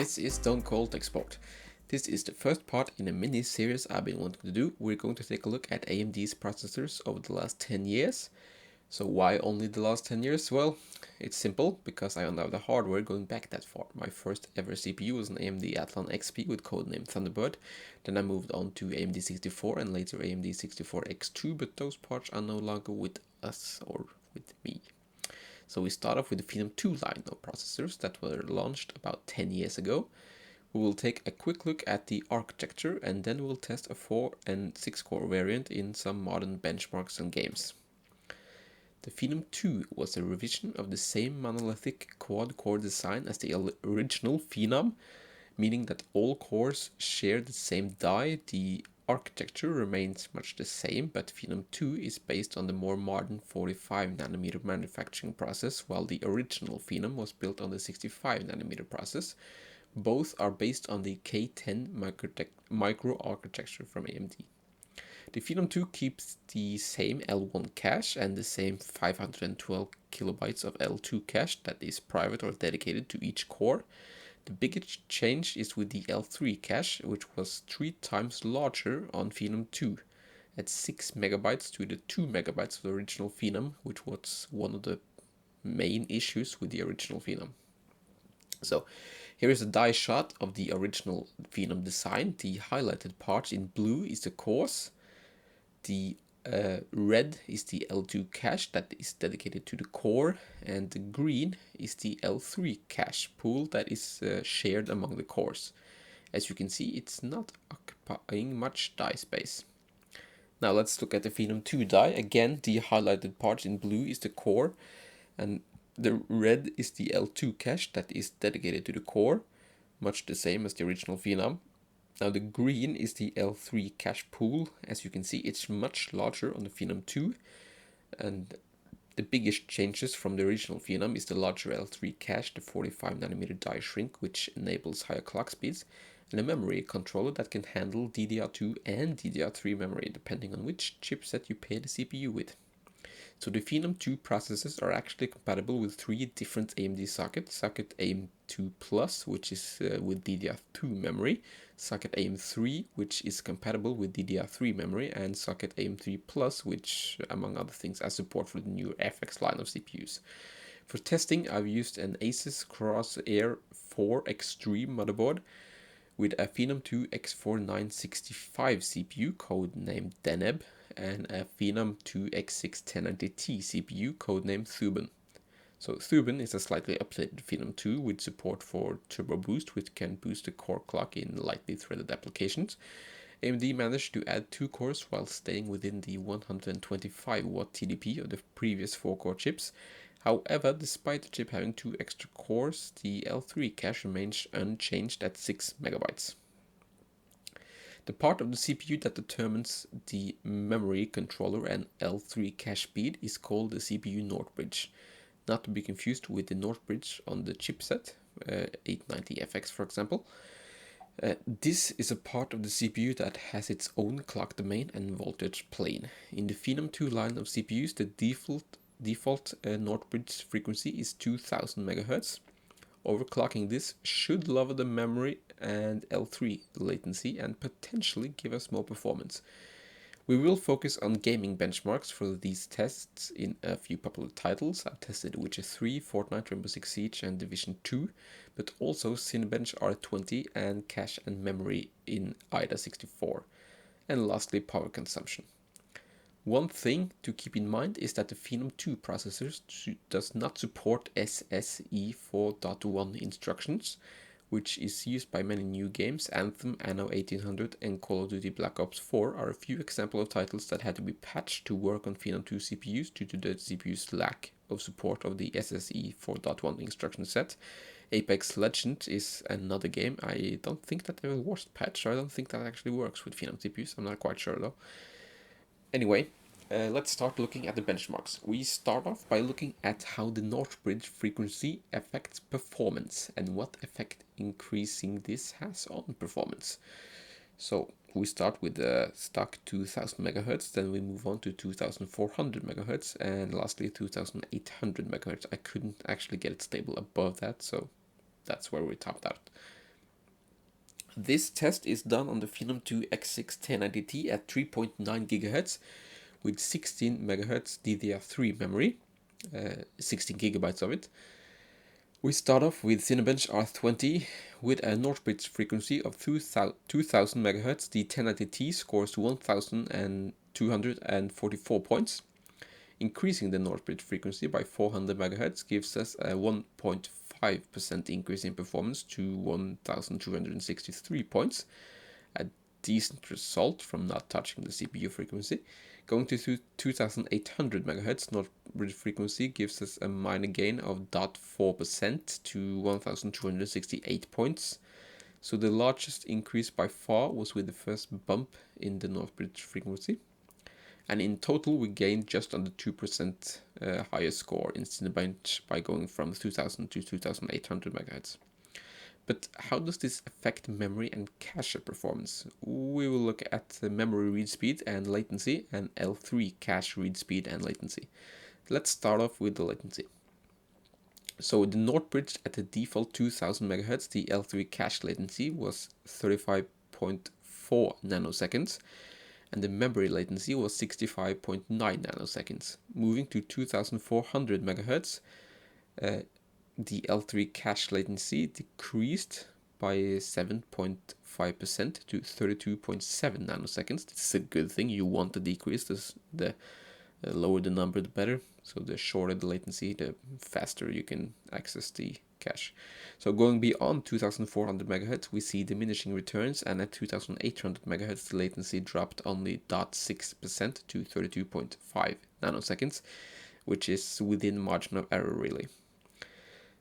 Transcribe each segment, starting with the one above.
This is Dontcalltechsupport. This is the first part in a mini series I've been wanting to do. We're going to take a look at AMD's processors over the last 10 years. So why only the last 10 years? Well, it's simple, because I don't have the hardware going back that far. My first ever CPU was an AMD Athlon XP with codename Thunderbird. Then I moved on to AMD 64 and later AMD 64X2, but those parts are no longer with us or with me. So we start off with the Phenom II line of processors that were launched about 10 years ago. We will take a quick look at the architecture and then we'll test a 4 and 6 core variant in some modern benchmarks and games. The Phenom II was a revision of the same monolithic quad-core design as the original Phenom, meaning that all cores share the same die. The architecture remains much the same, but Phenom II is based on the more modern 45nm manufacturing process, while the original Phenom was built on the 65nm process. Both are based on the K10 microarchitecture from AMD. The Phenom II keeps the same L1 cache and the same 512 kilobytes of L2 cache that is private or dedicated to each core. The biggest change is with the L3 cache, which was 3 times larger on Phenom II, at 6 megabytes to the 2 megabytes of the original Phenom, which was one of the main issues with the original Phenom. So here is a die shot of the original Phenom design. The highlighted part in blue is the cores. The red is the L2 cache that is dedicated to the core, and the green is the L3 cache pool that is shared among the cores. As you can see, it's not occupying much die space. Now let's look at the Phenom II die. Again, the highlighted part in blue is the core, and the red is the L2 cache that is dedicated to the core, much the same as the original Phenom. Now the green is the L3 cache pool. As you can see, it's much larger on the Phenom II, and the biggest changes from the original Phenom is the larger L3 cache, the 45nm die shrink, which enables higher clock speeds, and a memory controller that can handle DDR2 and DDR3 memory, depending on which chipset you pair the CPU with. So the Phenom II processors are actually compatible with 3 different AMD sockets: socket AM2 Plus, which is with DDR2 memory; socket AM3, which is compatible with DDR3 memory; and socket AM3 Plus, which, among other things, has support for the new FX line of CPUs. For testing, I've used an Asus Crosshair 4 Extreme motherboard with a Phenom II X4965 CPU, codenamed Deneb, and a Phenom II X61090T CPU, codenamed Thuban. So Thuban is a slightly updated Phenom II with support for Turbo Boost, which can boost the core clock in lightly threaded applications. AMD managed to add 2 cores while staying within the 125 watt TDP of the previous 4-core chips. However, despite the chip having 2 extra cores, the L3 cache remains unchanged at 6 megabytes. The part of the CPU that determines the memory controller and L3 cache speed is called the CPU North Bridge, not to be confused with the North Bridge on the chipset, 890FX for example. This is a part of the CPU that has its own clock domain and voltage plane. In the Phenom II line of CPUs, the default North Bridge frequency is 2000 MHz. Overclocking this should lower the memory and L3 latency and potentially give us more performance. We will focus on gaming benchmarks for these tests in a few popular titles. I've tested Witcher 3, Fortnite, Rainbow Six Siege and Division 2, but also Cinebench R20 and cache and memory in IDA 64. And lastly, power consumption. One thing to keep in mind is that the Phenom II processors does not support SSE 4.1 instructions, which is used by many new games. Anthem, Anno 1800 and Call of Duty Black Ops 4 are a few examples of titles that had to be patched to work on Phenom II CPUs due to the CPU's lack of support of the SSE 4.1 instruction set. Apex Legends is another game. I don't think that there was patched, so I don't think that actually works with Phenom CPUs. I'm not quite sure though. Anyway, let's start looking at the benchmarks. We start off by looking at how the North Bridge frequency affects performance and what effect increasing this has on performance. So we start with the stock 2000 MHz, then we move on to 2400 MHz, and lastly 2800 MHz. I couldn't actually get it stable above that, so that's where we topped out. This test is done on the Phenom II X6 1090T at 3.9 GHz with 16 MHz DDR3 memory, 16 gigabytes of it. We start off with Cinebench R20 with a Northbridge frequency of 2000 MHz. The 1090T scores 1244 points. Increasing the Northbridge frequency by 400 MHz gives us a 1.5% increase in performance to 1263 points. A decent result from not touching the CPU frequency. Going to 2800 MHz, Northbridge frequency gives us a minor gain of 0.4% to 1268 points. So the largest increase by far was with the first bump in the Northbridge frequency. And in total, we gained just under 2% higher score in Cinebench by going from 2000 to 2800 MHz. But how does this affect memory and cache performance? We will look at the memory read speed and latency and L3 cache read speed and latency. Let's start off with the latency. So the Northbridge at the default 2000 MHz, the L3 cache latency was 35.4 nanoseconds. And the memory latency was 65.9 nanoseconds. Moving to 2400 MHz, the L3 cache latency decreased by 7.5% to 32.7 nanoseconds. This is a good thing. You want to decrease this. The lower the number, the better. So the shorter the latency, the faster you can access the cache. So going beyond 2400 MHz, we see diminishing returns, and at 2800 MHz, the latency dropped only 0.6% to 32.5 nanoseconds, which is within margin of error, really.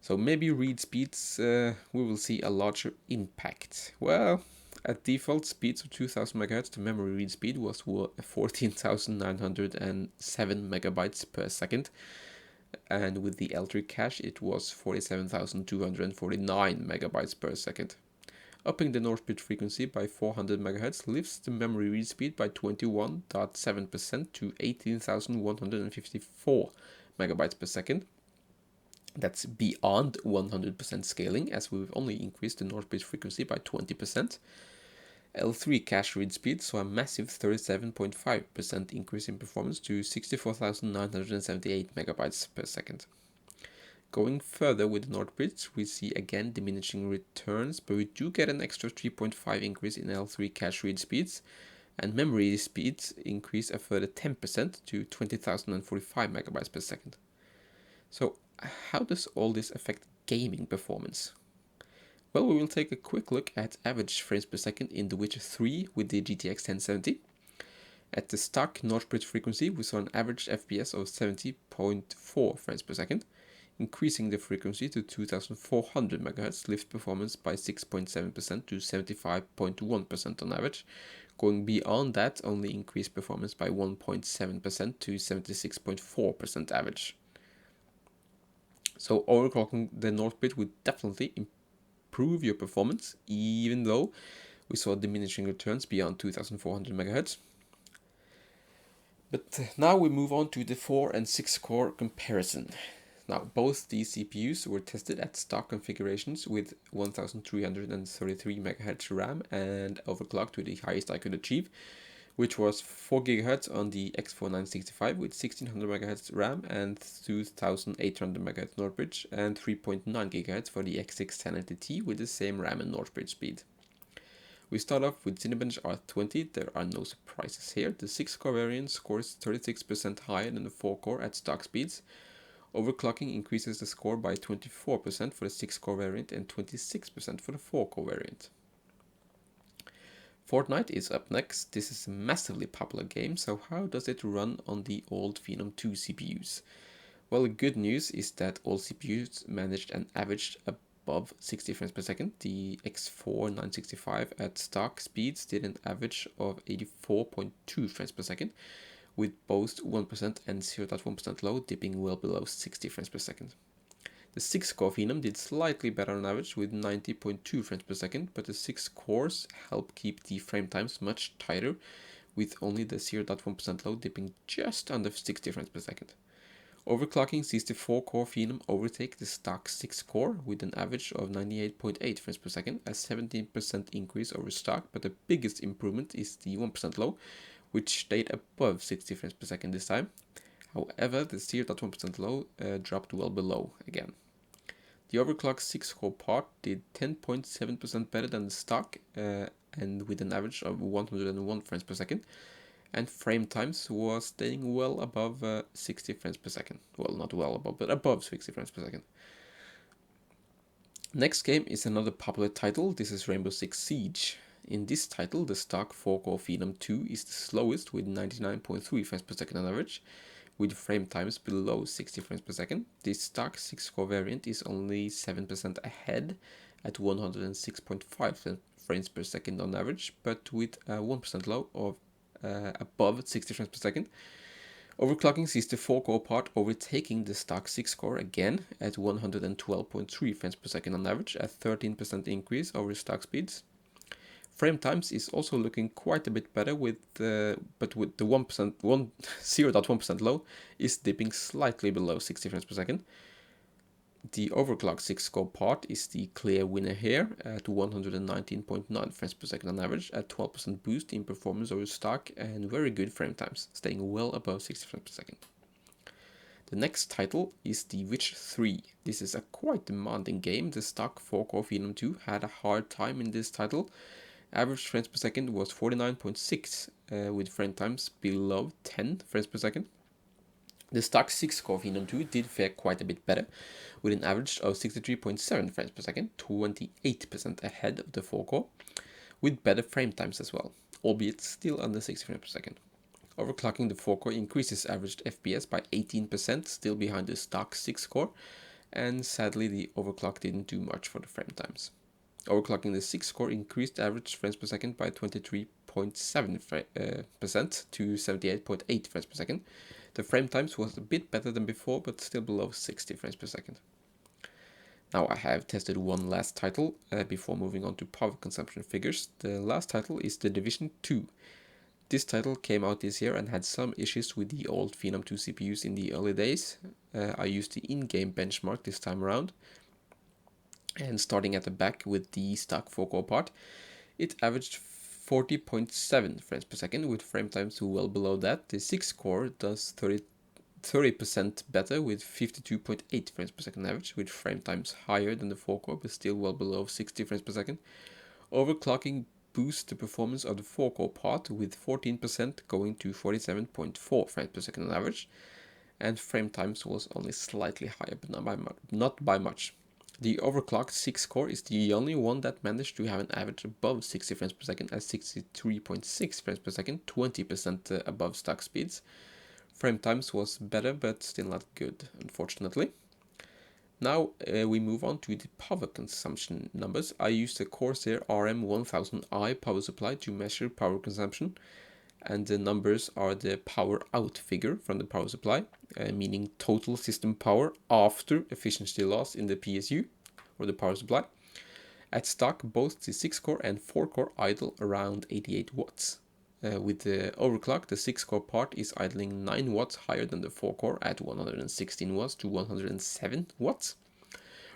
So maybe read speeds, we will see a larger impact. Well, at default speeds of 2000 MHz, the memory read speed was 14,907 megabytes per second. And with the L3 cache, it was 47,249 megabytes per second. Upping the Northbridge frequency by 400 MHz lifts the memory read speed by 21.7% to 18,154 megabytes per second. That's beyond 100% scaling, as we've only increased the Northbridge frequency by 20%. L3 cache read speed saw a massive 37.5% increase in performance to 64,978 megabytes per second. Going further with Northbridge, we see again diminishing returns, but we do get an extra 3.5 increase in L3 cache read speeds, and memory speeds increase a further 10% to 20,045 megabytes per second. So how does all this affect gaming performance? Well, we will take a quick look at average frames per second in The Witcher 3 with the GTX 1070. At the stock Northbridge frequency, we saw an average FPS of 70.4 frames per second. Increasing the frequency to 2400 MHz lifts performance by 6.7% to 75.1% on average. Going beyond that, only increased performance by 1.7% to 76.4% average. So overclocking the Northbridge would definitely improve your performance, even though we saw diminishing returns beyond 2400 MHz. But now we move on to the 4 and 6 core comparison. Now, both these CPUs were tested at stock configurations with 1333 MHz RAM and overclocked to the highest I could achieve, which was 4 GHz on the X4965 with 1600 MHz RAM and 2800 MHz Northbridge, and 3.9 GHz for the X6 1090T with the same RAM and Northbridge speed. We start off with Cinebench R20. There are no surprises here. The 6-core variant scores 36% higher than the 4-core at stock speeds. Overclocking increases the score by 24% for the 6-core variant and 26% for the 4-core variant. Fortnite is up next. This is a massively popular game, so how does it run on the old Phenom II CPUs? Well, the good news is that all CPUs managed an average above 60 frames per second. The X4 965 at stock speeds did an average of 84.2 frames per second, with both 1% and 0.1% low dipping well below 60 frames per second. The 6-core Phenom did slightly better on average with 90.2 frames per second, but the 6 cores help keep the frame times much tighter, with only the 0.1% low dipping just under 60 frames per second. Overclocking sees the 4-core Phenom overtake the stock 6-core with an average of 98.8 frames per second, a 17% increase over stock, but the biggest improvement is the 1% low, which stayed above 60 frames per second this time. However, the 0.1% low dropped well below again. The overclocked 6-core part did 10.7% better than the stock, and with an average of 101 frames per second, and frame times was staying well above 60 frames per second. Well, not well above, but above 60 frames per second. Next game is another popular title. This is Rainbow Six Siege. In this title, the stock 4-core Phenom II is the slowest with 99.3 frames per second on average, with frame times below 60 frames per second. The stock 6-core variant is only 7% ahead at 106.5 frames per second on average, but with a 1% low of above 60 frames per second. Overclocking sees the 4-core part overtaking the stock 6-core again at 112.3 frames per second on average, a 13% increase over stock speeds. Frame times is also looking quite a bit better, but with the 0.1% low is dipping slightly below 60 frames per second. The overclock 6-core part is the clear winner here at 119.9 frames per second on average, a 12% boost in performance over stock and very good frame times, staying well above 60 frames per second. The next title is The Witch 3. This is a quite demanding game. The stock 4-core Phenom II had a hard time in this title. Average frames per second was 49.6 with frame times below 10 frames per second. The stock 6-core Phenom II did fare quite a bit better, with an average of 63.7 frames per second, 28% ahead of the 4-core, with better frame times as well, albeit still under 60 frames per second. Overclocking the 4-core increases averaged FPS by 18%, still behind the stock 6-core, and sadly the overclock didn't do much for the frame times. Overclocking the 6-core increased average frames per second by 23.7% to 78.8 frames per second. The frame times was a bit better than before, but still below 60 frames per second. Now I have tested one last title before moving on to power consumption figures. The last title is The Division 2. This title came out this year and had some issues with the old Phenom II CPUs in the early days. I used the in-game benchmark this time around, and starting at the back with the stock 4-core part, it averaged 40.7 frames per second with frame times well below that. The 6-core does 30% better with 52.8 frames per second average, with frame times higher than the 4-core but still well below 60 frames per second. Overclocking boosts the performance of the 4-core part with 14% going to 47.4 frames per second on average, and frame times was only slightly higher but not by much. The overclocked 6-core is the only one that managed to have an average above 60 frames per second at 63.6 frames per second, 20% above stock speeds. Frame times was better but still not good, unfortunately. Now we move on to the power consumption numbers. I used the Corsair RM1000i power supply to measure power consumption, and the numbers are the power out figure from the power supply, meaning total system power after efficiency loss in the PSU, or the power supply. At stock, both the 6-core and 4-core idle around 88 watts. With the overclock, the 6-core part is idling 9 watts higher than the 4-core at 116 watts to 107 watts.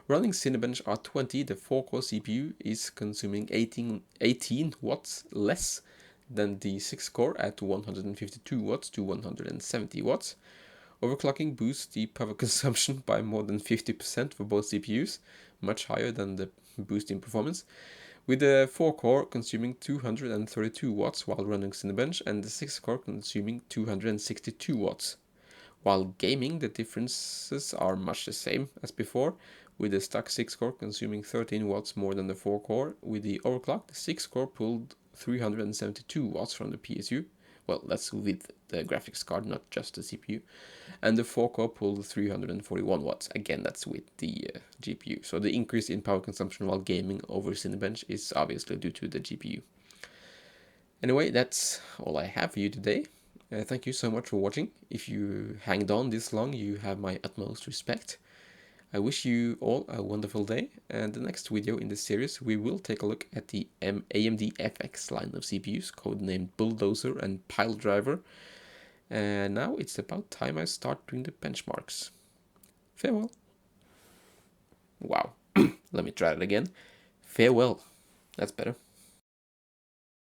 Running Cinebench R20, the 4-core CPU is consuming 18 watts less than the 6-core at 152 watts to 170 watts. Overclocking boosts the power consumption by more than 50% for both CPUs, much higher than the boost in performance, with the 4-core consuming 232 watts while running Cinebench and the 6-core consuming 262 watts. While gaming, the differences are much the same as before, with the stock 6-core consuming 13 watts more than the 4-core. With the overclock, the 6-core pulled 372 watts from the PSU. Well, that's with the graphics card, not just the CPU. And the 4-core pulled 341 watts. Again, that's with the GPU. So the increase in power consumption while gaming over Cinebench is obviously due to the GPU. Anyway, that's all I have for you today. Thank you so much for watching. If you hanged on this long, you have my utmost respect. I wish you all a wonderful day, and the next video in this series we will take a look at the AMD FX line of CPUs, codenamed Bulldozer and Piledriver, And now it's about time I start doing the benchmarks. Farewell. Wow. Let me try it again. Farewell. That's better.